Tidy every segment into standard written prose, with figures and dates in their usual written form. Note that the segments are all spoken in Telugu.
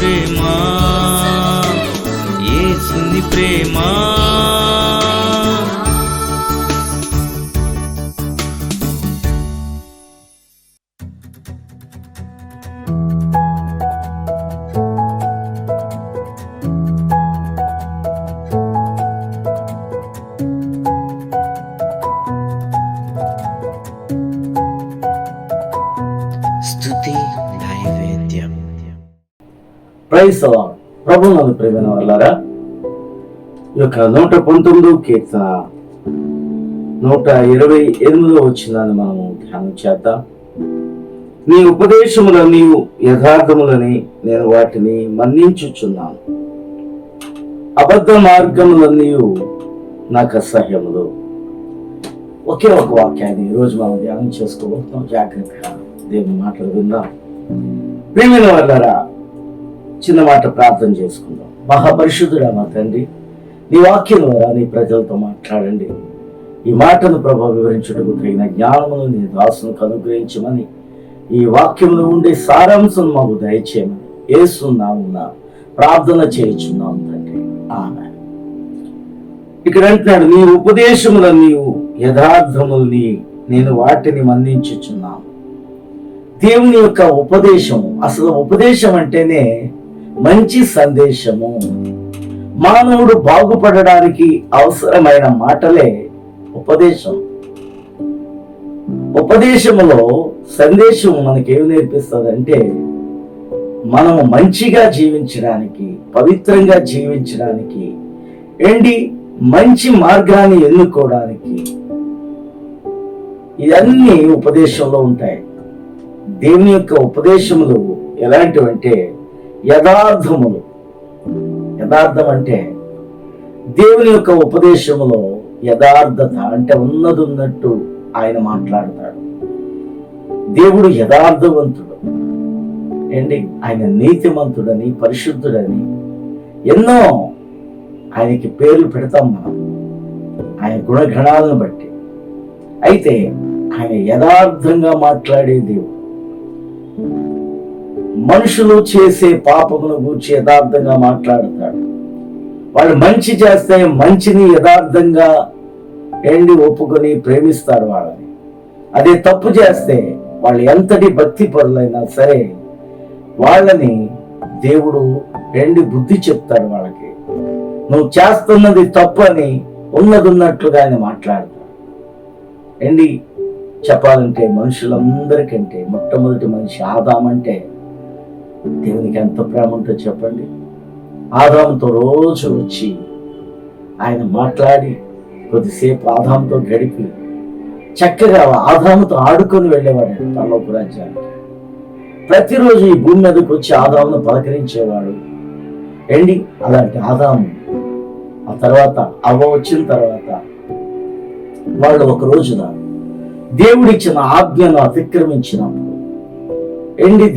ప్రేమ, యేసుని ప్రేమ. స్తుతి నైవేద్యం. Praise the lord. ప్రభువునందు ప్రియమైన వారలారా, ఈ యొక్క 119 కీర్తన 128 వచనాన్ని మనము ధ్యానం చేద్దాం. నీ ఉపదేశములని యథార్థములని నేను వాటిని మన్నించుచున్నాను, అబద్ధ మార్గములన్నీ నాకు అసహ్యములు. ఒకే ఒక వాక్యాన్ని ఈరోజు మనం ధ్యానం చేసుకోబోతున్నాం. జాగ్రత్తగా దేవుని మాటలు విందాం. ప్రియమైన వారలారా, చిన్న మాట ప్రార్థన చేసుకుందాం. మహాపరిశుద్ధుడా మా తండ్రి, నీ వాక్యం ద్వారా నీ ప్రజలతో మాట్లాడండి. ఈ మాటను ప్రభావ వివరించుటకు తగిన జ్ఞానమును నీ దాసునికి అనుగ్రహించమని, ఈ వాక్యమును ఉండే సారాంశం మాకు దయచేయమని యేసు నామమున ప్రార్థన చేయుచున్నాం తండ్రి, ఆమేన్. ఇక్కడ అంటున్నాడు, నీ ఉపదేశములని యథార్థముల్ని నేను వాటిని మన్నించుచున్నాను. దేవుని యొక్క ఉపదేశము, అసలు ఉపదేశం అంటేనే మంచి సందేశము. మానవుడు బాగుపడడానికి అవసరమైన మాటలే ఉపదేశం. ఉపదేశములో సందేశం మనకేమి నేర్పిస్తుంది అంటే, మనము మంచిగా జీవించడానికి, పవిత్రంగా జీవించడానికి, మంచి మార్గాన్ని ఎన్నుకోవడానికి, ఇవన్నీ ఉపదేశంలో ఉంటాయి. దేవుని యొక్క ఉపదేశములు ఎలాంటివంటే యథార్థములు. యథార్థం అంటే దేవుని యొక్క ఉపదేశములో యథార్థత అంటే ఉన్నట్టు ఆయన మాట్లాడతాడు. దేవుడు యథార్థవంతుడు, ఆయన నీతిమంతుడని, పరిశుద్ధుడని ఎన్నో ఆయనకి పేర్లు పెడతాం మనం, ఆయన గుణగణాలను బట్టి. అయితే ఆయన యథార్థంగా మాట్లాడే దేవుడు. మనుషులు చేసే పాపమును గూర్చి యథార్థంగా మాట్లాడతాడు. వాళ్ళు మంచి చేస్తే మంచిని యథార్థంగా ఒప్పుకొని ప్రేమిస్తారు వాళ్ళని. అదే తప్పు చేస్తే వాళ్ళు ఎంతటి భక్తి పరులైనా సరే వాళ్ళని దేవుడు బుద్ధి చెప్తాడు. వాళ్ళకి నువ్వు చేస్తున్నది తప్పు అని ఉన్నట్లుగా ఆయన మాట్లాడతాడు. చెప్పాలంటే మనుషులందరికంటే మొట్టమొదటి మనిషి ఆదామంటే దేవునికి ఎంత ప్రేమ ఉంటుందో చెప్పండి. ఆదాముతో రోజు వచ్చి ఆయన మాట్లాడి కొద్దిసేపు ఆదాముతో గడిపి చక్కగా ఆదాముతో ఆడుకొని వెళ్ళేవాడు పరలోక రాజ్యానికి. ప్రతిరోజు ఈ భూమి మీదకి వచ్చి ఆదామును పలకరించేవాడు. అలాంటి ఆదాము ఆ తర్వాత అవ్వ వచ్చిన తర్వాత వాళ్ళు ఒక రోజున దేవుడిచ్చిన ఆజ్ఞను అతిక్రమించినప్పుడు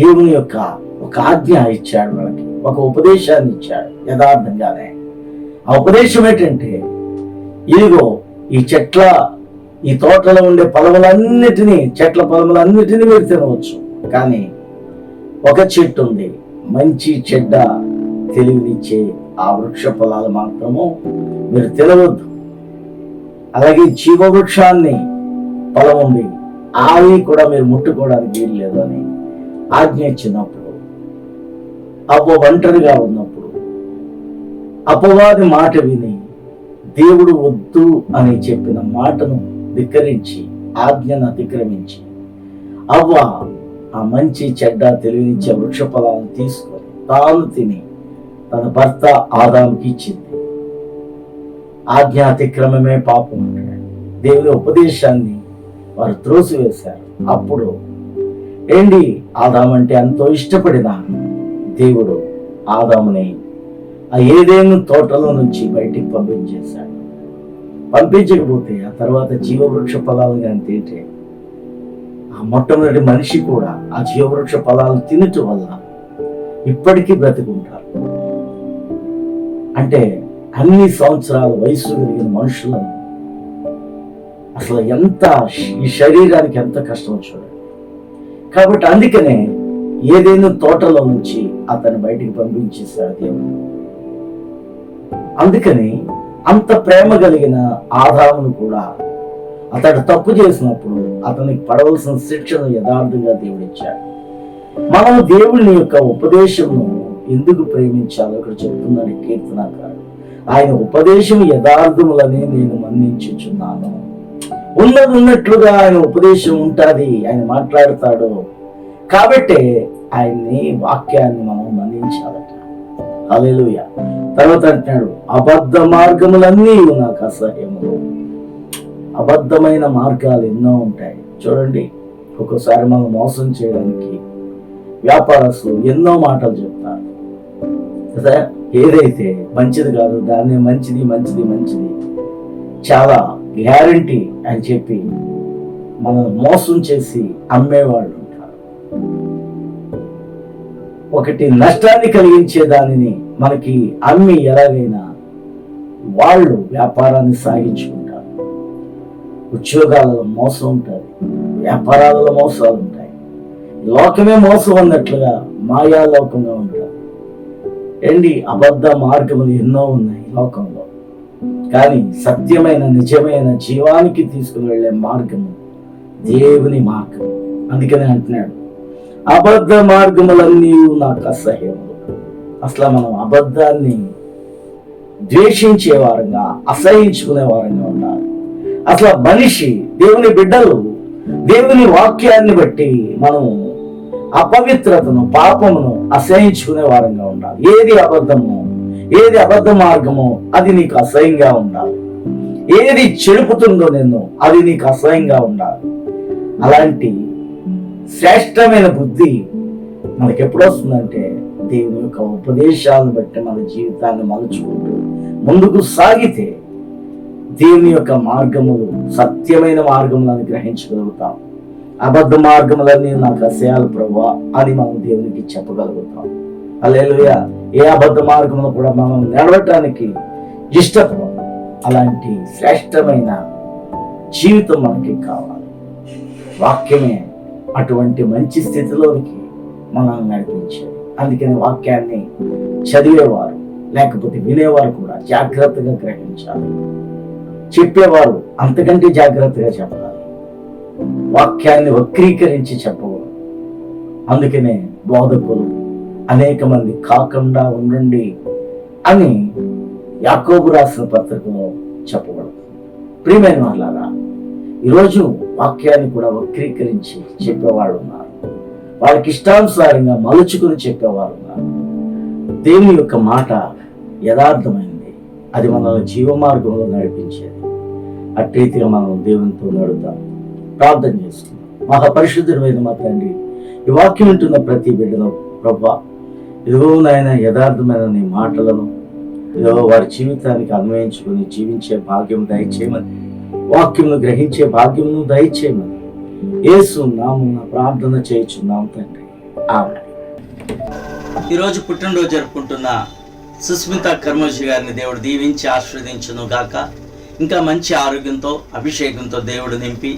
దేవుని యొక్క ఒక ఆజ్ఞ ఇచ్చాడు, వాళ్ళకి ఒక ఉపదేశాన్ని ఇచ్చాడు యథార్థంగానే. ఆ ఉపదేశం ఏంటంటే, ఇదిగో ఈ తోటలో ఉండే చెట్ల పొలములన్నిటినీ మీరు తినవచ్చు, కానీ ఒక చెట్టు ఉంది, మంచి చెడ్డ తెలివినిచ్చే ఆ వృక్ష ఫలాలు మాత్రము మీరు తినవద్దు. అలాగే జీవవృక్షాన్ని ఫలం ఉంది, అవి కూడా మీరు ముట్టుకోవడానికి వీలు లేదు అని ఆజ్ఞ ఇచ్చినప్పుడు, అవ్వ ఒంటరిగా ఉన్నప్పుడు అపవాది మాట విని దేవుడు వద్దు అని చెప్పిన మాటను ధిక్కరించి ఆజ్ఞను అతిక్రమించి అవ్వ ఆ మంచి చెడ్డ తెలివినిచ్చే వృక్ష ఫలాలను తీసుకొని తాను తిని తన భర్త ఆదాముకి ఇచ్చింది. ఆజ్ఞ అతిక్రమమే పాపం అంటాడు. దేవుని ఉపదేశాన్ని వారు త్రోసివేశారు. అప్పుడు ఆదామంటే ఎంతో ఇష్టపడిన దేవుడు ఆదాముని ఆ ఏదేను తోటలో నుంచి బయటికి పంపించేశాడు. పంపించకపోతే ఆ తర్వాత జీవవృక్ష ఫలాలు కానీ తింటే ఆ మొట్టమొదటి మనిషి కూడా ఆ జీవవృక్ష ఫలాలు తినటం వల్ల ఇప్పటికీ బ్రతికుంటారు. అంటే అన్ని సంవత్సరాల వయసు కలిగిన మనుషులను అసలు ఈ శరీరానికి ఎంత కష్టం చూడండి. కాబట్టి అందుకనే ఏదైనా తోటలో నుంచి అతన్ని బయటికి పంపించేశాడు దేవుడు. అందుకని అంత ప్రేమ కలిగిన ఆదామును కూడా అతడు తప్పు చేసినప్పుడు అతనికి పడవలసిన శిక్షను యథార్థంగా దేవుడిచ్చాడు. మనం దేవుని యొక్క ఉపదేశంను ఎందుకు ప్రేమించాలో ఇక్కడ చెప్తున్నాడు కీర్తనకారుడు. ఆయన ఉపదేశం యథార్థములని నేను మన్నించుచున్నాను. ఉన్నట్లుగా ఆయన ఉపదేశం ఉంటుంది, ఆయన మాట్లాడతాడు. కాబట్టి ఆయన్ని వాక్యాన్ని మనం మన్నించాలట. హల్లెలూయా. తర్వాత అంటున్నాడు, అబద్ధ మార్గములన్నీ నాకు అసహ్యములు. అబద్ధమైన మార్గాలు ఎన్నో ఉంటాయి. చూడండి, ఒక్కోసారి మనం మోసం చేయడానికి వ్యాపారస్తులు ఎన్నో మాటలు చెప్తారు కదా. ఏదైతే మంచిది కాదు దాన్ని మంచిది మంచిది మంచిది చాలా గ్యారంటీ అని చెప్పి మనం మోసం చేసి అమ్మేవాళ్ళు ఉంటారు. ఒకటి నష్టాన్ని కలిగించే దానిని మనకి అమ్మి ఎలాగైనా వాళ్ళు వ్యాపారాన్ని సాగించుకుంటారు. ఉద్యోగాలలో మోసం ఉంటుంది, వ్యాపారాలలో మోసాలు ఉంటాయి. లోకమే మోసం అన్నట్లుగా మాయాలోకంగా ఉంటారు. ఏంటి, అబద్ధ మార్గములు ఎన్నో ఉన్నాయి లోకంలో. కానీ సత్యమైన నిజమైన జీవానికి తీసుకుని వెళ్ళే మార్గము దేవుని మార్గము. అందుకనే అంటున్నాడు, అబద్ధ మార్గములన్నీ నాకు అసహ్యములు. అసలు మనం అబద్ధాన్ని ద్వేషించే వారంగా, అసహించుకునే వారంగా ఉండాలి. అసలు మనిషి, దేవుని బిడ్డలు దేవుని వాక్యాన్ని బట్టి మనం అపవిత్రతను, పాపమును అసహించుకునే వారంగా ఉండాలి. ఏది అబద్ధమో, ఏది అబద్ధ మార్గమో అది నీకు అసహ్యంగా ఉండాలి. ఏది చెడుపుతుందో నిన్ను అది నీకు అసహ్యంగా ఉండాలి. అలాంటి శ్రేష్టమైన బుద్ధి మనకి ఎప్పుడు వస్తుందంటే దేవుని యొక్క ఉపదేశాలను బట్టి మన జీవితాన్ని మలుచుకుంటూ ముందుకు సాగితే దేవుని యొక్క మార్గములు సత్యమైన మార్గములను గ్రహించగలుగుతాం. అబద్ధ మార్గములన్నీ నాకు అసహ్యాలు ప్రభువా అని మనం దేవునికి చెప్పగలుగుతాం. హల్లెలూయా. ఏ అబద్ధ మార్గమును కూడా మనం నడవటానికి ఇష్టపడం. అలాంటి శ్రేష్టమైన జీవితం మనకి కావాలి. వాక్యమే అటువంటి మంచి స్థితిలోనికి మనల్ని నడిపించేది. అందుకని వాక్యాన్ని చదివేవారు లేకపోతే వినేవారు కూడా జాగ్రత్తగా గ్రహించాలి. చెప్పేవారు అంతకంటే జాగ్రత్తగా చెప్పాలి. వాక్యాన్ని వక్రీకరించి చెప్పకూడదు. అందుకనే బోధకులు అనేక మంది కాకుండా ఉండండి అని యాకోబు రాసిన పత్రికలో చెప్పబడుతుంది. ప్రియమైన వాళ్ళారా, ఈరోజు వాక్యాన్ని కూడా వక్రీకరించి చెప్పేవాళ్ళు ఉన్నారు. వాళ్ళకి ఇష్టానుసారంగా మలుచుకుని చెప్పేవారు ఉన్నారు. దేవుని యొక్క మాట యథార్థమైంది, అది మనల్ని జీవ మార్గంలో నడిపించేది. అట్రీతిగా మనం దేవునితో నడుద్దాం. ప్రార్థన చేస్తున్నాం. మహాపరిశుద్ధుడైన మా తండ్రి, ఈ వాక్యం వింటున్న ప్రతి బిడ్డను ప్రభువా, ఇదిగో నాయన యథార్థమైన నీ మాటలను ఇదిగో వారి జీవితానికి అన్వయించుకుని జీవించే భాగ్యం దయచేయమని, వాక్యమును గ్రహించే భాగ్యమును దయచేయమని యేసు నామమున ప్రార్థన చేయుచున్నాం తండ్రి. ఆమేన్. ఈరోజు పుట్టినరోజు జరుపుకుంటున్న సుస్మిత కర్మోజీ గారిని దేవుడు దీవించి ఆశీర్వదించును గాక. ఇంకా మంచి ఆరోగ్యంతో, అభిషేకంతో దేవుడు నింపి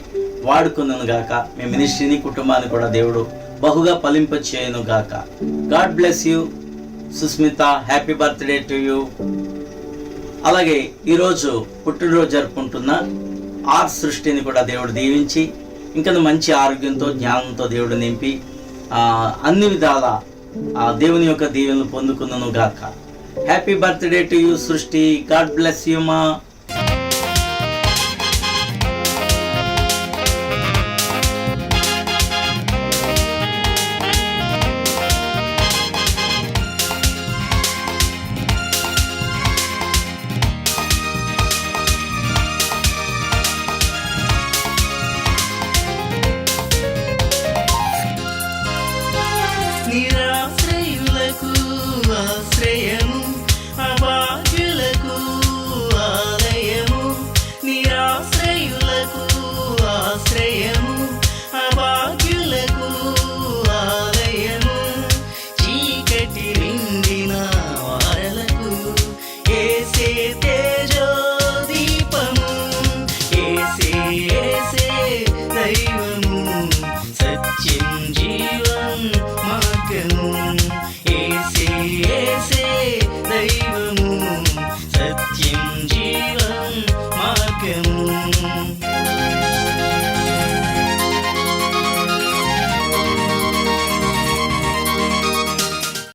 వాడుకున్నాను గాక. మీ మినిస్ట్రీని, కుటుంబాన్ని కూడా దేవుడు బహుగా ఫలింప చేయను గాక. God bless you Susmitha. Happy birthday to you. అలాగే ఈరోజు పుట్టినరోజు జరుపుకుంటున్న ఆర్ సృష్టిని కూడా దేవుడు దీవించి ఇంకా మంచి ఆరోగ్యంతో, జ్ఞానంతో దేవుడు నింపి అన్ని విధాల దేవుని యొక్క దీవెనలు పొందుకున్నాను గాక. హ్యాపీ బర్త్డే టు యూ సృష్టి. గాడ్ బ్లెస్ యూ మా.